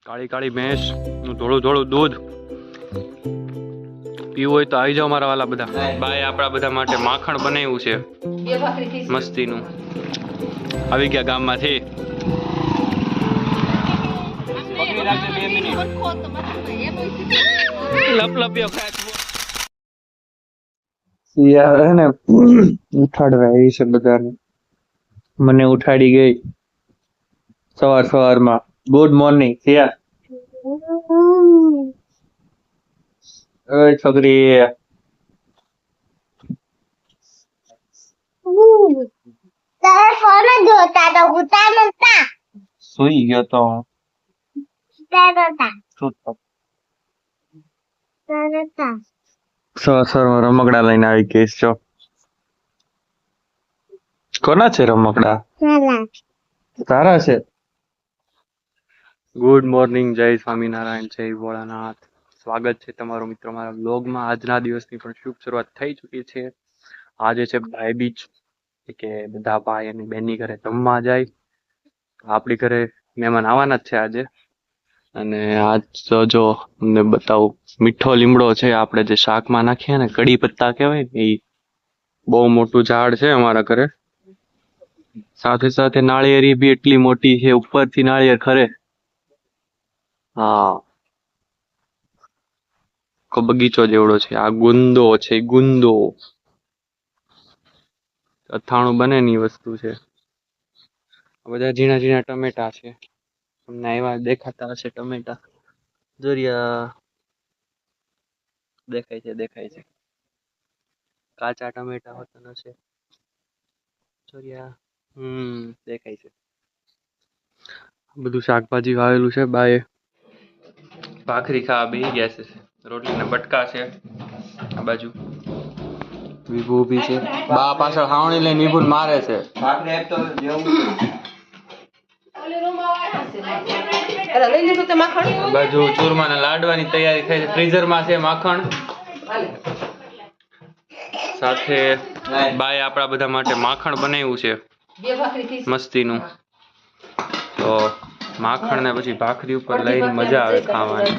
કાળી કાળી ભેંસ નું થોડું થોડું દૂધ પીવું હોય તો આવી જાઓ મારા વાલા બધા. બાય આપણા બધા માટે માખણ બનાવ્યું છે મસ્તીનું. આવી ગયા ગામમાંથી. લપલપ્યો ખાય ને ઉઠાડવા આવી છે બધાને. મને ઉઠાડી ગઈ સવારમાં. ગુડ મોર્નિંગ સિયા. ઓય છોકરી. તારે ફોન જોતા તો ઉતા નતા. સુઈ ગયો તો. સવારમાં રમકડા લઈને આવી ગઈ છો. કોના છે રમકડા? તારા છે. ગુડ મોર્નિંગ, જય સ્વામિનારાયણ, જય ભોળાનાથ. સ્વાગત છે તમારો મિત્રો મારા બ્લોગમાં. આજના દિવસની પણ શુભ શરૂઆત થઈ ચૂકી છે. આજે છે ભાઈ બીજ, કે બધા ભાઈ અને બહેનની ઘરે જમવા જાય. આપણી ઘરે મહેમાન આવવાના જ છે આજે. અને આજ તો જો તમને બતાવું, મીઠો લીમડો છે આપણે જે શાકમાં નાખીએ ને, કડી પત્તા કહેવાય ને, એ બહુ મોટું ઝાડ છે અમારા ઘરે. સાથે સાથે નાળિયેરી બી એટલી મોટી છે, ઉપરથી નાળિયેર ખરે. હા, બગીચો જેવડો છે. આ ગુંદો છે, ગુંદો અથાણું બને ની વસ્તુ છે. બધા ઝીણા ઝીણા ટમેટા છે. તમને એવા દેખાતા હશે ટમેટા. જોરિયા દેખાય છે. કાચા ટમેટા હોતા હશે. જોરિયા દેખાય છે. બધું શાકભાજી વાવેલું છે. બાએ ભાખરી ખાવા બેસી ગયા છે. રોટલીના બટકા છે આ બાજુ. વિભુ ઊભી છે. બા પાછળ હાવણી લઈને વિભુને મારે છે. આ બાજુ ચૂરમાના લાડવાની તૈયારી થઈ છે. ફ્રીઝરમાં છે માખણ. સાથે બાએ આપણા બધા માટે માખણ બનાવ્યું છે મસ્તીનું. તો માખણ ને પછી ભાખરી ઉપર લઈને મજા આવે ખાવાની.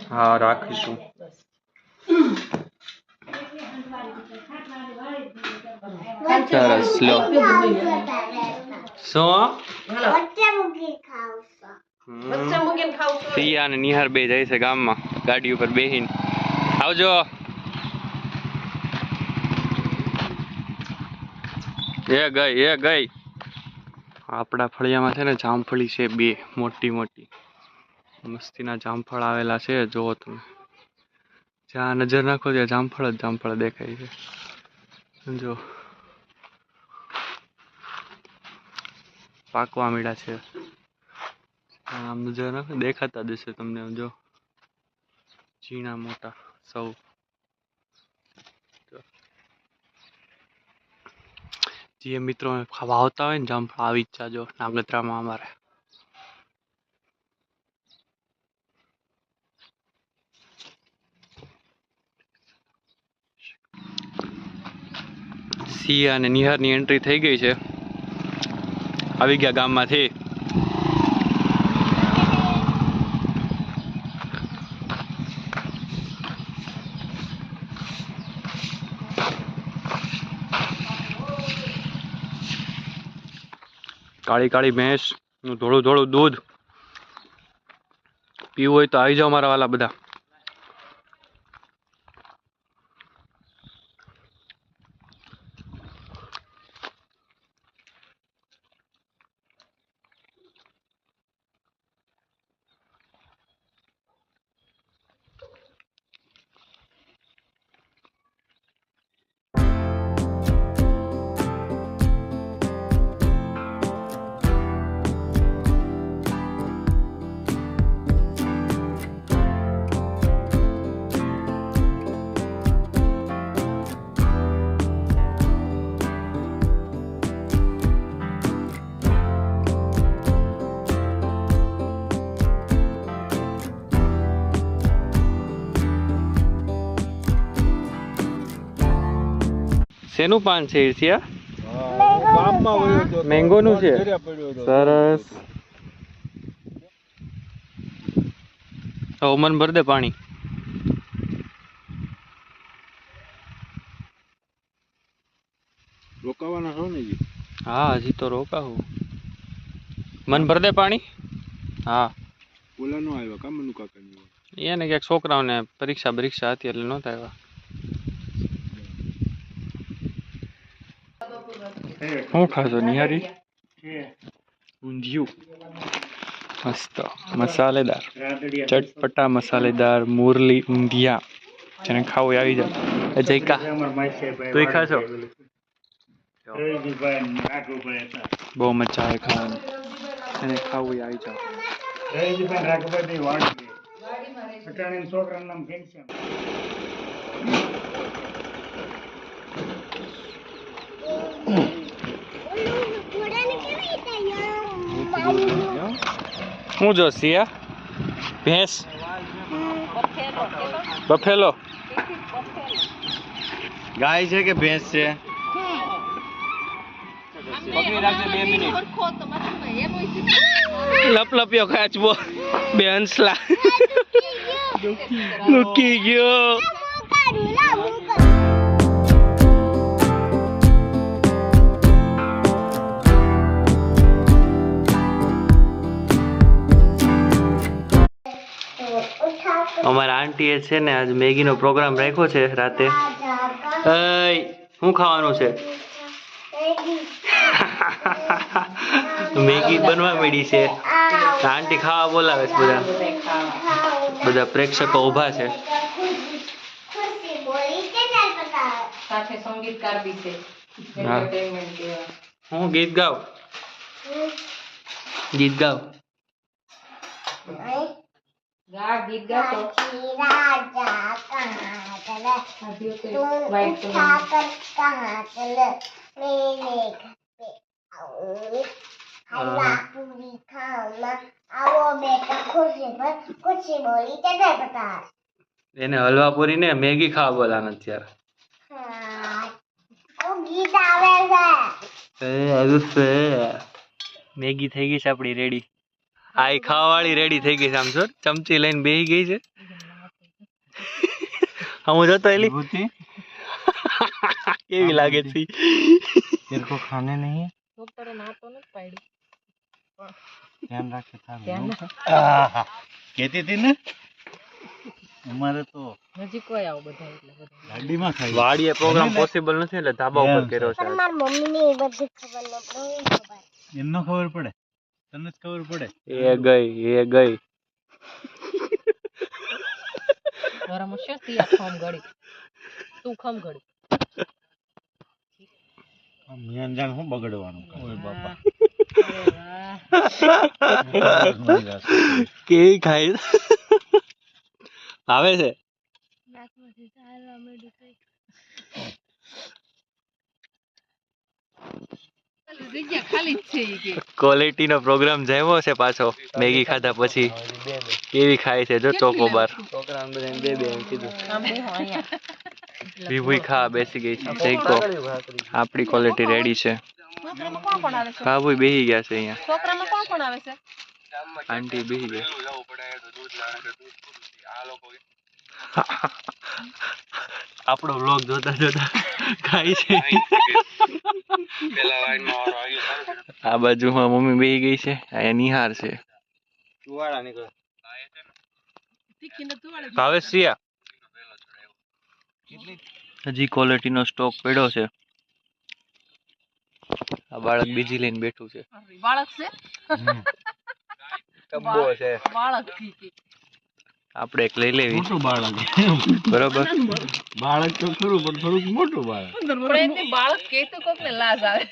હા, રાખીશું. સરસ લો. શું સિયા અને નિહાર બે જાય છે ગામમાં ગાડી ઉપર બેહીને. આવજો. એ ગઈ. આપણા ફળિયામાં છે ને જામફળી છે, બે મોટી મોટી મસ્તીના જામફળ આવેલા છે. જોવો તમે, જ્યાં નજર નાખો ત્યાં જામફળ જ જામફળ દેખાય છે. જો પાકવા મીડા છે. આમ નજર નાખો દેખાતા જશે તમને. જો ઝીણા મોટા સૌ. જે મિત્રો ખાવા આવતા હોય ને જામફળ, આવી જ જાજો નાગત્રામાં અમારે. સિયા અને નિહારની એન્ટ્રી થઈ ગઈ છે. આવી ગયા ગામમાંથી. કાળી કાળી ભેંસ નું થોડું થોડું દૂધ પીવું હોય તો આવી જાઓ મારા વાલા બધા. શેનું પાન છે ઈર્ષ્યા? મેંગો નું છે. સરસ. હવે મન ભર દે પાણી. રોકાવાના છો ને જી? હા હજી તો રોકાવું. મન ભર દે પાણી. હા ઓલા નો આવ્યા કા મનુ કાકાની? એને ક્યાંક છોકરાઓને પરીક્ષા હતી એટલે નહોતા આવ્યા. શું ખાશો નિહારી? ઊંધિયું મસ્ત મસાલેદાર ચટપટા મસાલેદાર મુરલી ઊંધિયા. જેને ખાવું એ આવી જાય. જયકા તું ખાશો? બહુ મજા આવે ખાવાની. એને ખાવું એ આવી જાવ. હું જો સિયા ભેંસ બફેલો ગાય છે કે ભેંસ છે? લપલપ્યો કાચબો બે હંસલા મૂકી ગયો. અમારા આંટીએ છે ને આજ મેગીનો પ્રોગ્રામ રાખ્યો છે રાતે. શું ખાવાનું છે? મેગી બનવા મળી છે. આંટી ખાવા બોલાવે છે. બધા પ્રેક્ષકો ઊભા છે. સાથે સંગીતકાર બી છે. એન્ટરટેનમેન્ટ કહેવાય. હું ગીત ગાવ. ગીત ગાવ. ગા ગીત ગાતો. એને હલવા પૂરી ને મેગી ખાવા બોલાવે અત્યારે. ગીત આવે છે. મેગી થઈ ગઈ છે આપડી રેડી. આ ખાવા વાળી રેડી થઈ ગઈ છે. આમ જો ચમચી લઈને બેહી ગઈ છે. હું જોતો એલી કેવી લાગે છે. तेरे को खाने नहीं ડોક્ટરે ના તો નથી પાડી. ध्यान रखे ધ્યાન था कहती थी ने हमारे तो નજીક કોઈ આવો બધા એટલે બધા. गाड़ी में खाई વાડીએ પ્રોગ્રામ પોસિબલ નથી એટલે ધાબા ઉપર કર્યો છે. મારી મમ્મીને એ બધી ખબર નથી. इन्नो खबर पड़े तने खबर पड़े એ ગઈ મારામાં શું થયા ખમ ઘડી. તું ખમ ઘડી. मियां जान हूं बगड़वानो ओए बापा અરે વાહ. કેવી ખાઈ આવે છે. જગ્યા ખાલી જ છે ઈ કે. ક્વોલિટી નો પ્રોગ્રામ જામ્યો છે પાછો મેગી ખાધા પછી. કેવી ખાય છે જો ચોકોબાર. આમ બેહો અહીંયા. વિભુઈ ખા બેસી ગઈ છે. જઈકો આપણી ક્વોલિટી રેડી છે. છોકરામાં કોણ કોણ આવે છે? બાબુ બેહી ગયા છે અહીંયા. છોકરામાં કોણ કોણ આવે છે? આંટી બેહી ગઈ. આપણો વ્લોગ જોતા જોતા ખાય છે. આ બાજુમાં મમ્મી બેહી ગઈ છે. અહીંયા નિહાર છે. ભાવેશ સિયા હજી ક્વોલિટી નો સ્ટોક પડ્યો છે. આ બાળક બીજી લઈને બેઠું છે. બાળક છે? કબ્બો છે. બાળક ઠીક. આપણે એક લઈ લેવી मोटो बाळक બરોબર. बाळक तो खરું पण થોડુંક મોટું બાળક પણ એને બાળક કે તો કોકને લાજ આવે.